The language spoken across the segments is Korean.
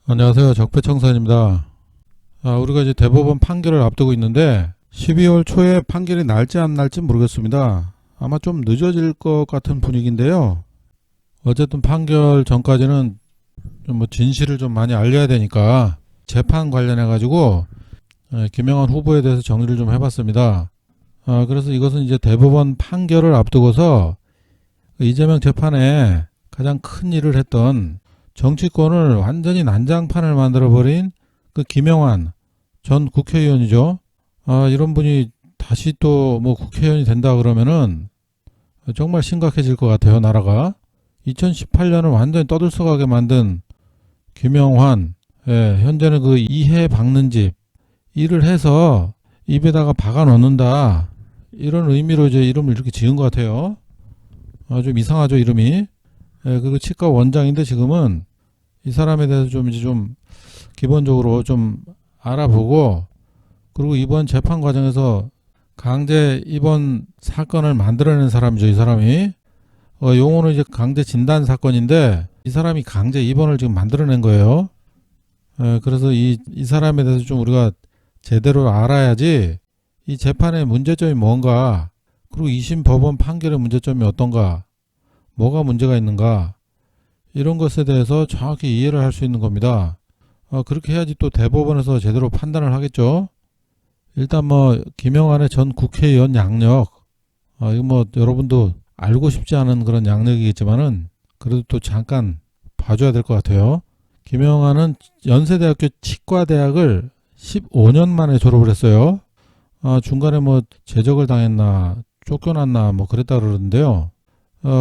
안녕하세요. 적폐청산입니다. 우리가 이제 대법원 판결을 앞두고 있는데 12월 초에 판결이 날지 안 날지 모르겠습니다. 아마 좀 늦어질 것 같은 분위기인데요. 어쨌든 판결 전까지는 좀 진실을 좀 많이 알려야 되니까 재판 관련해 가지고 김영환 후보에 대해서 정리를 좀 해봤습니다. 그래서 이것은 이제 대법원 판결을 앞두고서 이재명 재판에 가장 큰 일을 했던 정치권을 완전히 난장판을 만들어버린 그 김영환 전 국회의원이죠. 이런 분이 다시 또 뭐 국회의원이 된다 그러면은 정말 심각해질 것 같아요, 나라가. 2018년을 완전히 떠들썩하게 만든 김영환, 현재는 그 이해 박는 집 일을 해서 입에다가 박아 넣는다. 이런 의미로 이제 이름을 이렇게 지은 것 같아요. 좀 이상하죠, 이름이. 그리고 치과 원장인데 지금은 이 사람에 대해서 좀 이제 좀 기본적으로 좀 알아보고, 그리고 이번 재판 과정에서 강제 입원 사건을 만들어낸 사람이죠, 이 사람이. 용어는 이제 강제 진단 사건인데 이 사람이 강제 입원을 지금 만들어낸 거예요. 그래서 이 사람에 대해서 좀 우리가 제대로 알아야지 이 재판의 문제점이 뭔가, 그리고 2심 법원 판결의 문제점이 어떤가, 뭐가 문제가 있는가, 이런 것에 대해서 정확히 이해를 할 수 있는 겁니다. 그렇게 해야지 또 대법원에서 제대로 판단을 하겠죠. 일단 뭐 김영환의 전 국회의원 양력, 이거 뭐 여러분도 알고 싶지 않은 그런 양력이겠지만은 그래도 또 잠깐 봐줘야 될 것 같아요. 김영환은 연세대학교 치과대학을 15년 만에 졸업을 했어요. 중간에 뭐 제적을 당했나 쫓겨났나 뭐 그랬다 그러는데요.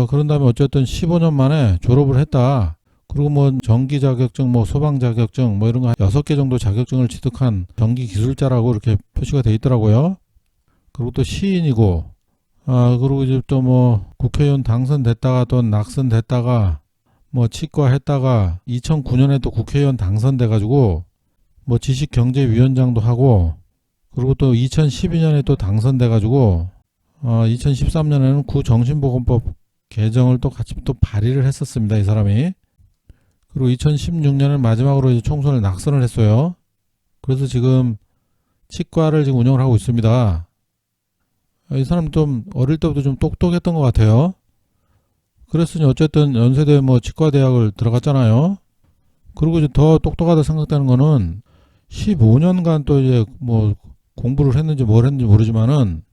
그런 다음에 어쨌든 15년 만에 졸업을 했다. 그리고 뭐 전기 자격증, 뭐 소방 자격증, 뭐 이런 거 6개 정도 자격증을 취득한 전기 기술자라고 이렇게 표시가 돼 있더라고요. 그리고 또 시인이고, 그리고 이제 또 뭐 국회의원 당선됐다가 또 낙선됐다가 뭐 치과 했다가 2009년에 또 국회의원 당선돼가지고 뭐 지식경제위원장도 하고, 그리고 또 2012년에 또 당선돼가지고 2013년에는 구정신보건법 개정을 또 같이 또 발의를 했었습니다, 이 사람이. 그리고 2016년에 마지막으로 이제 총선을 낙선을 했어요. 그래서 지금 치과를 지금 운영을 하고 있습니다. 이 사람 좀 어릴 때부터 좀 똑똑했던 것 같아요. 그랬으니 어쨌든 연세대 뭐 치과대학을 들어갔잖아요. 그리고 이제 더 똑똑하다 생각되는 거는 15년간 또 이제 뭐 공부를 했는지 뭘 했는지 모르지만은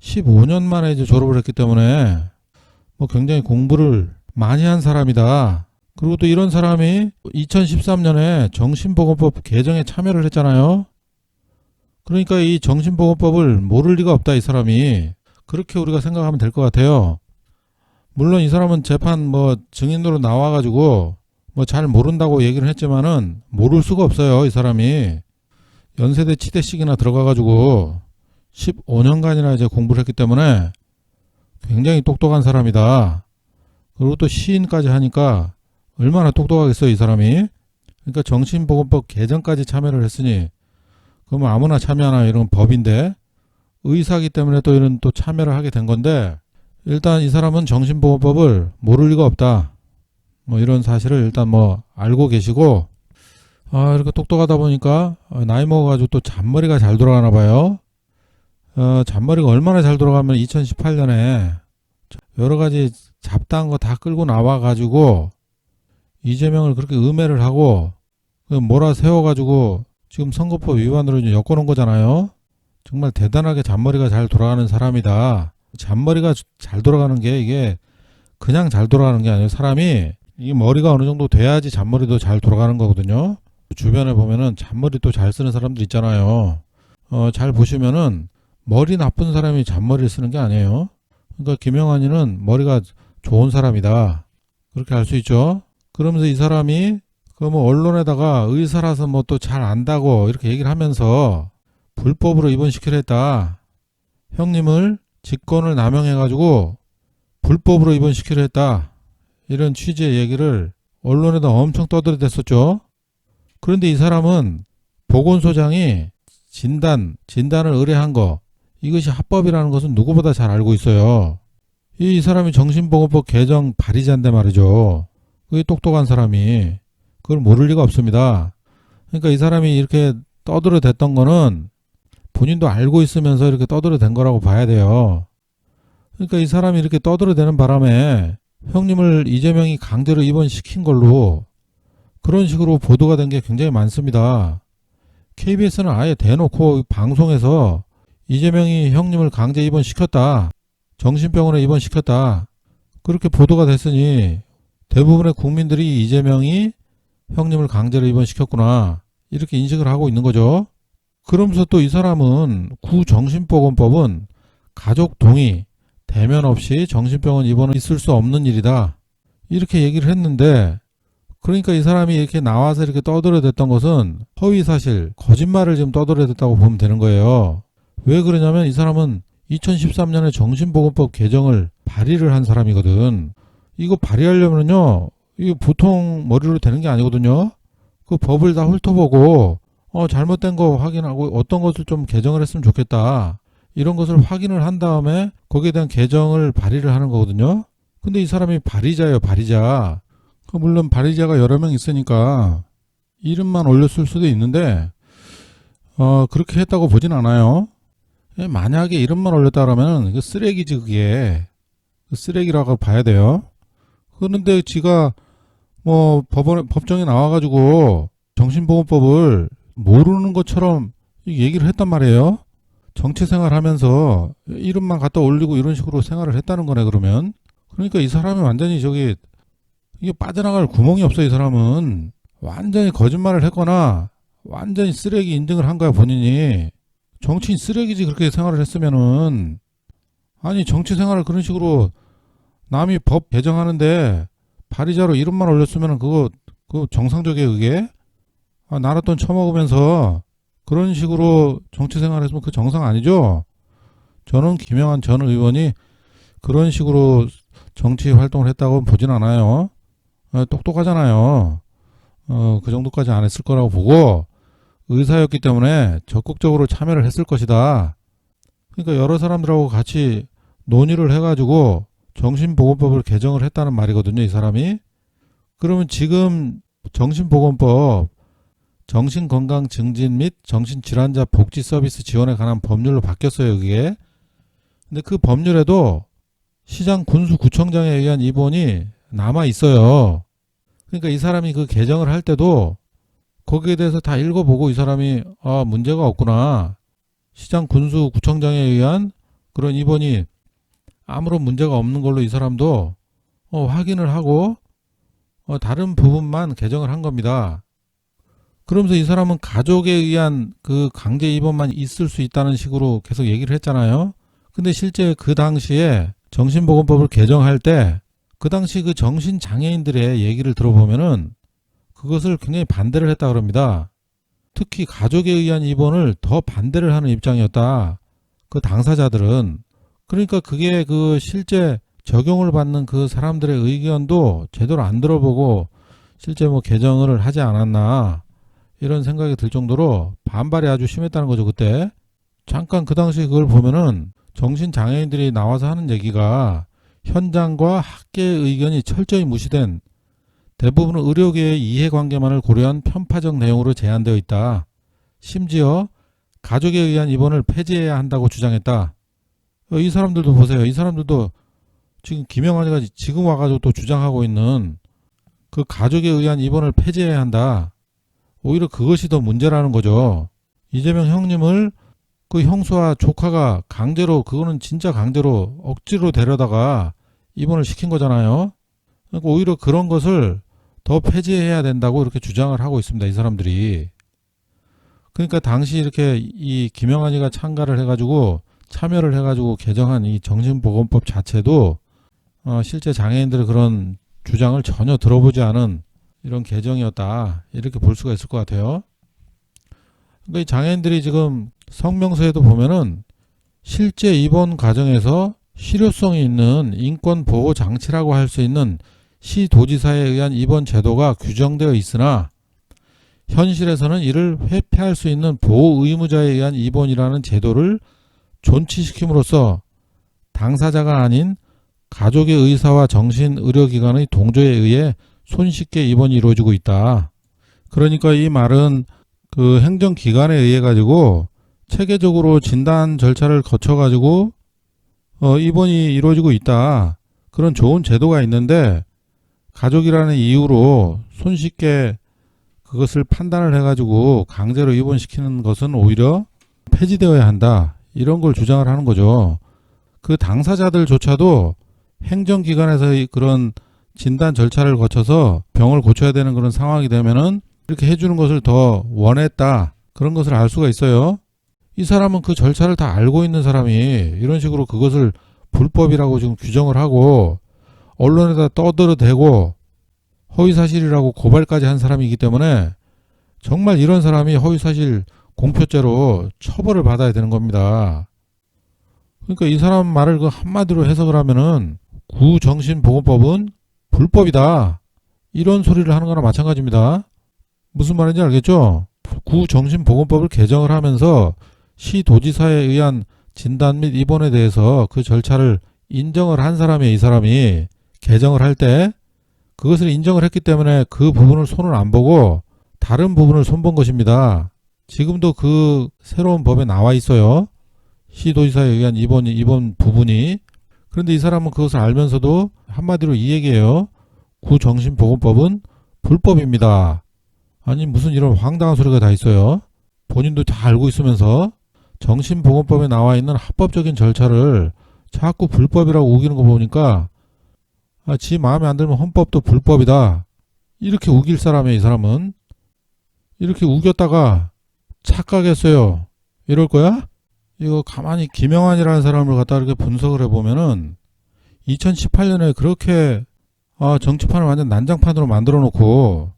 15년 만에 이제 졸업을 했기 때문에 뭐 굉장히 공부를 많이 한 사람이다. 그리고 또 이런 사람이 2013년에 정신보건법 개정에 참여를 했잖아요. 그러니까 이 정신보건법을 모를 리가 없다, 이 사람이. 그렇게 우리가 생각하면 될 것 같아요. 물론 이 사람은 재판 뭐 증인으로 나와가지고 뭐 잘 모른다고 얘기를 했지만은 모를 수가 없어요, 이 사람이. 연세대 치대식이나 들어가가지고 15년간이나 이제 공부를 했기 때문에 굉장히 똑똑한 사람이다. 그리고 또 시인까지 하니까 얼마나 똑똑하겠어요, 이 사람이. 그러니까 정신보건법 개정까지 참여를 했으니 그러면 아무나 참여하나, 이런 법인데. 의사기 때문에 또 이런 또 참여를 하게 된 건데, 일단 이 사람은 정신보건법을 모를 리가 없다. 뭐 이런 사실을 일단 뭐 알고 계시고, 이렇게 똑똑하다 보니까 나이 먹어가지고 또 잔머리가 잘 돌아가나 봐요. 잔머리가 얼마나 잘 돌아가면 2018년에 여러 가지 잡다한 거 다 끌고 나와가지고 이재명을 그렇게 음해를 하고 몰아세워가지고 지금 선거법 위반으로 이제 엮어놓은 거잖아요. 정말 대단하게 잔머리가 잘 돌아가는 사람이다. 잔머리가 잘 돌아가는 게 이게 그냥 잘 돌아가는 게 아니에요. 사람이 이 머리가 어느 정도 돼야지 잔머리도 잘 돌아가는 거거든요. 주변에 보면은 잔머리 또 잘 쓰는 사람들 있잖아요. 잘 보시면은 머리 나쁜 사람이 잔머리를 쓰는 게 아니에요. 그러니까 김영환이는 머리가 좋은 사람이다. 그렇게 알 수 있죠. 그러면서 이 사람이 그 뭐 언론에다가 의사라서 뭐 또 잘 안다고 이렇게 얘기를 하면서 불법으로 입원시키려 했다. 형님을 직권을 남용해가지고 불법으로 입원시키려 했다. 이런 취지의 얘기를 언론에다 엄청 떠들어댔었죠. 그런데 이 사람은 보건소장이 진단을 의뢰한 거, 이것이 합법이라는 것은 누구보다 잘 알고 있어요. 이 사람이 정신보건법 개정 발의자인데 말이죠. 그게 똑똑한 사람이 그걸 모를 리가 없습니다. 그러니까 이 사람이 이렇게 떠들어댔던 거는 본인도 알고 있으면서 이렇게 떠들어댄 거라고 봐야 돼요. 그러니까 이 사람이 이렇게 떠들어대는 바람에 형님을 이재명이 강제로 입원시킨 걸로 그런 식으로 보도가 된 게 굉장히 많습니다. KBS는 아예 대놓고 방송에서 이재명이 형님을 강제 입원시켰다. 정신병원에 입원시켰다. 그렇게 보도가 됐으니 대부분의 국민들이 이재명이 형님을 강제로 입원시켰구나. 이렇게 인식을 하고 있는 거죠. 그러면서 또 이 사람은 구정신보건법은 가족 동의, 대면 없이 정신병원 입원은 있을 수 없는 일이다. 이렇게 얘기를 했는데 그러니까 이 사람이 이렇게 나와서 이렇게 떠들어댔던 것은 허위사실, 거짓말을 지금 떠들어댔다고 보면 되는 거예요. 왜 그러냐면 이 사람은 2013년에 정신보건법 개정을 발의를 한 사람이거든. 이거 발의하려면요, 이거 보통 머리로 되는 게 아니거든요. 그 법을 다 훑어보고 잘못된 거 확인하고 어떤 것을 좀 개정을 했으면 좋겠다. 이런 것을 확인을 한 다음에 거기에 대한 개정을 발의를 하는 거거든요. 근데 이 사람이 발의자예요, 발의자. 물론 발의자가 여러 명 있으니까 이름만 올렸을 수도 있는데 그렇게 했다고 보진 않아요. 만약에 이름만 올렸다 그러면 쓰레기지 그게. 쓰레기라고 봐야 돼요. 그런데 지가 뭐 법정에 나와가지고 정신보건법을 모르는 것처럼 얘기를 했단 말이에요. 정치생활 하면서 이름만 갖다 올리고 이런 식으로 생활을 했다는 거네 그러면. 그러니까 이 사람이 완전히 이게 빠져나갈 구멍이 없어. 이 사람은 완전히 거짓말을 했거나 완전히 쓰레기 인증을 한 거야 본인이. 정치인 쓰레기지 그렇게 생활을 했으면은. 아니 정치 생활을 그런 식으로 남이 법 개정하는데 발의자로 이름만 올렸으면은 그거 정상적이에요 그게? 나라 돈 처먹으면서 그런 식으로 정치 생활을 했으면 그 정상 아니죠? 저는 김영한 전 의원이 그런 식으로 정치 활동을 했다고 보진 않아요. 똑똑하잖아요. 그 정도까지 안 했을 거라고 보고 의사였기 때문에 적극적으로 참여를 했을 것이다. 그러니까 여러 사람들하고 같이 논의를 해가지고 정신보건법을 개정을 했다는 말이거든요. 이 사람이. 그러면 지금 정신보건법 정신건강 증진 및 정신질환자 복지 서비스 지원에 관한 법률로 바뀌었어요. 그게. 근데 그 법률에도 시장 군수구청장에 의한 입원이 남아 있어요. 그러니까 이 사람이 그 개정을 할 때도 거기에 대해서 다 읽어보고 이 사람이 문제가 없구나. 시장 군수구청장에 의한 그런 입원이 아무런 문제가 없는 걸로 이 사람도 확인을 하고 다른 부분만 개정을 한 겁니다. 그러면서 이 사람은 가족에 의한 그 강제 입원만 있을 수 있다는 식으로 계속 얘기를 했잖아요. 근데 실제 그 당시에 정신보건법을 개정할 때 그 당시 그 정신장애인들의 얘기를 들어보면은 그것을 굉장히 반대를 했다 그럽니다. 특히 가족에 의한 입원을 더 반대를 하는 입장이었다. 그 당사자들은. 그러니까 그게 그 실제 적용을 받는 그 사람들의 의견도 제대로 안 들어보고 실제 뭐 개정을 하지 않았나 이런 생각이 들 정도로 반발이 아주 심했다는 거죠. 그때 잠깐 그 당시 그걸 보면은 정신장애인들이 나와서 하는 얘기가 현장과 학계의 의견이 철저히 무시된 대부분은 의료계의 이해관계만을 고려한 편파적 내용으로 제안되어 있다. 심지어 가족에 의한 입원을 폐지해야 한다고 주장했다. 이 사람들도 보세요. 이 사람들도 지금 김영환이가 지금 와가지고 또 주장하고 있는 그 가족에 의한 입원을 폐지해야 한다. 오히려 그것이 더 문제라는 거죠. 이재명 형님을 그 형수와 조카가 강제로, 그거는 진짜 강제로 억지로 데려다가 입원을 시킨 거잖아요. 그러니까 오히려 그런 것을 더 폐지해야 된다고 이렇게 주장을 하고 있습니다. 이 사람들이. 그러니까 당시 이렇게 이 김영환이가 참여를 해가지고 개정한 이 정신보건법 자체도 실제 장애인들의 그런 주장을 전혀 들어보지 않은 이런 개정이었다. 이렇게 볼 수가 있을 것 같아요. 그러니까 이 장애인들이 지금 성명서에도 보면은 실제 입원 과정에서 실효성이 있는 인권보호 장치라고 할 수 있는 시도지사에 의한 입원 제도가 규정되어 있으나 현실에서는 이를 회피할 수 있는 보호 의무자에 의한 입원이라는 제도를 존치시킴으로써 당사자가 아닌 가족의 의사와 정신의료기관의 동조에 의해 손쉽게 입원이 이루어지고 있다. 그러니까 이 말은 그 행정기관에 의해 가지고 체계적으로 진단 절차를 거쳐 가지고 입원이 이루어지고 있다. 그런 좋은 제도가 있는데 가족이라는 이유로 손쉽게 그것을 판단을 해가지고 강제로 입원시키는 것은 오히려 폐지되어야 한다. 이런 걸 주장을 하는 거죠. 그 당사자들조차도 행정기관에서 그런 진단 절차를 거쳐서 병을 고쳐야 되는 그런 상황이 되면은 이렇게 해주는 것을 더 원했다. 그런 것을 알 수가 있어요. 이 사람은 그 절차를 다 알고 있는 사람이 이런 식으로 그것을 불법이라고 지금 규정을 하고 언론에다 떠들어대고 허위사실이라고 고발까지 한 사람이기 때문에 정말 이런 사람이 허위사실 공표죄로 처벌을 받아야 되는 겁니다. 그러니까 이 사람 말을 그 한마디로 해석을 하면은 구정신보건법은 불법이다. 이런 소리를 하는 거나 마찬가지입니다. 무슨 말인지 알겠죠? 구정신보건법을 개정을 하면서 시도지사에 의한 진단 및 입원에 대해서 그 절차를 인정을 한 사람이 이 사람이 개정을 할 때 그것을 인정을 했기 때문에 그 부분을 손을 안 보고 다른 부분을 손본 것입니다. 지금도 그 새로운 법에 나와 있어요. 시도지사에 의한 입원 부분이. 그런데 이 사람은 그것을 알면서도 한마디로 이 얘기예요. 구정신보건법은 불법입니다. 아니 무슨 이런 황당한 소리가 다 있어요. 본인도 다 알고 있으면서 정신보건법에 나와 있는 합법적인 절차를 자꾸 불법이라고 우기는 거 보니까 지 마음에 안 들면 헌법도 불법이다. 이렇게 우길 사람이에요. 이 사람은. 이렇게 우겼다가 착각했어요. 이럴 거야? 이거 가만히 김영환이라는 사람을 갖다 이렇게 분석을 해보면은 2018년에 그렇게 정치판을 완전 난장판으로 만들어 놓고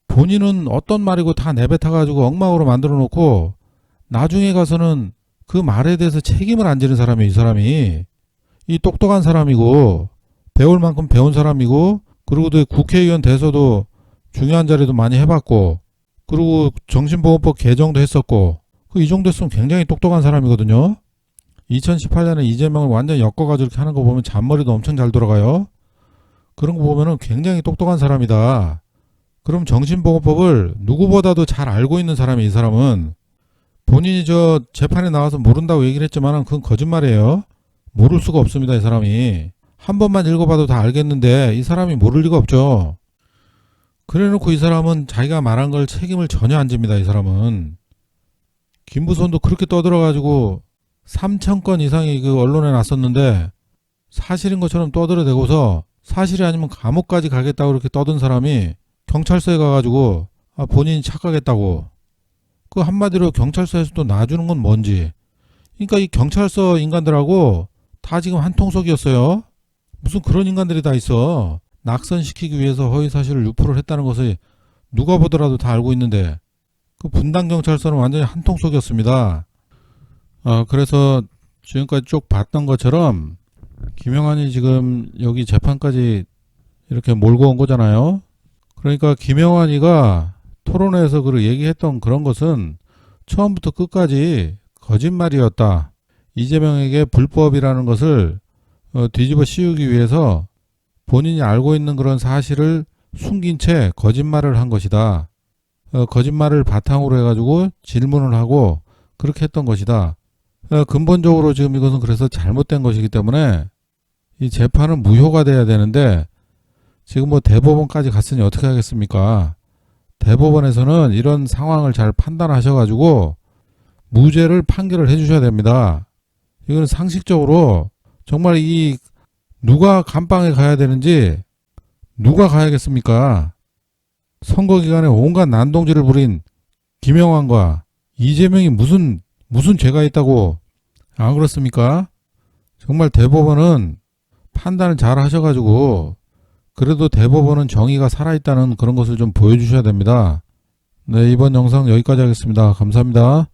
본인은 어떤 말이고 다 내뱉어가지고 엉망으로 만들어 놓고 나중에 가서는 그 말에 대해서 책임을 안 지는 사람이 이 사람이. 이 똑똑한 사람이고 배울 만큼 배운 사람이고 그리고 또 국회의원 돼서도 중요한 자리도 많이 해봤고 그리고 정신보건법 개정도 했었고 이 정도 했으면 굉장히 똑똑한 사람이거든요. 2018년에 이재명을 완전 엮어가지고 이렇게 하는 거 보면 잔머리도 엄청 잘 돌아가요. 그런 거 보면은 굉장히 똑똑한 사람이다. 그럼 정신보건법을 누구보다도 잘 알고 있는 사람이 이 사람은. 본인이 저 재판에 나와서 모른다고 얘기를 했지만 그건 거짓말이에요. 모를 수가 없습니다. 이 사람이. 한 번만 읽어봐도 다 알겠는데 이 사람이 모를 리가 없죠. 그래놓고 이 사람은 자기가 말한 걸 책임을 전혀 안 집니다. 이 사람은. 김부선도 그렇게 떠들어가지고 3,000건 이상이 그 언론에 났었는데 사실인 것처럼 떠들어대고서 사실이 아니면 감옥까지 가겠다고 그렇게 떠든 사람이 경찰서에 가가지고 본인이 착각했다고. 그 한마디로 경찰서에서도 놔주는 건 뭔지. 그러니까 이 경찰서 인간들하고 다 지금 한 통속이었어요. 무슨 그런 인간들이 다 있어. 낙선시키기 위해서 허위사실을 유포를 했다는 것을 누가 보더라도 다 알고 있는데 그 분당경찰서는 완전히 한 통속이었습니다. 그래서 지금까지 쭉 봤던 것처럼 김영환이 지금 여기 재판까지 이렇게 몰고 온 거잖아요. 그러니까 김영환이가 토론회에서 얘기했던 그런 것은 처음부터 끝까지 거짓말이었다. 이재명에게 불법이라는 것을 뒤집어 씌우기 위해서 본인이 알고 있는 그런 사실을 숨긴 채 거짓말을 한 것이다. 거짓말을 바탕으로 해가지고 질문을 하고 그렇게 했던 것이다. 근본적으로 지금 이것은 그래서 잘못된 것이기 때문에 이 재판은 무효가 돼야 되는데 지금 뭐 대법원까지 갔으니 어떻게 하겠습니까? 대법원에서는 이런 상황을 잘 판단하셔가지고 무죄를 판결을 해주셔야 됩니다. 이거는 상식적으로 정말 이 누가 감방에 가야 되는지 누가 가야겠습니까? 선거 기간에 온갖 난동질을 부린 김영환과 이재명이 무슨 죄가 있다고 안 그렇습니까? 정말 대법원은 판단을 잘 하셔가지고 그래도 대법원은 정의가 살아있다는 그런 것을 좀 보여주셔야 됩니다. 네, 이번 영상 여기까지 하겠습니다. 감사합니다.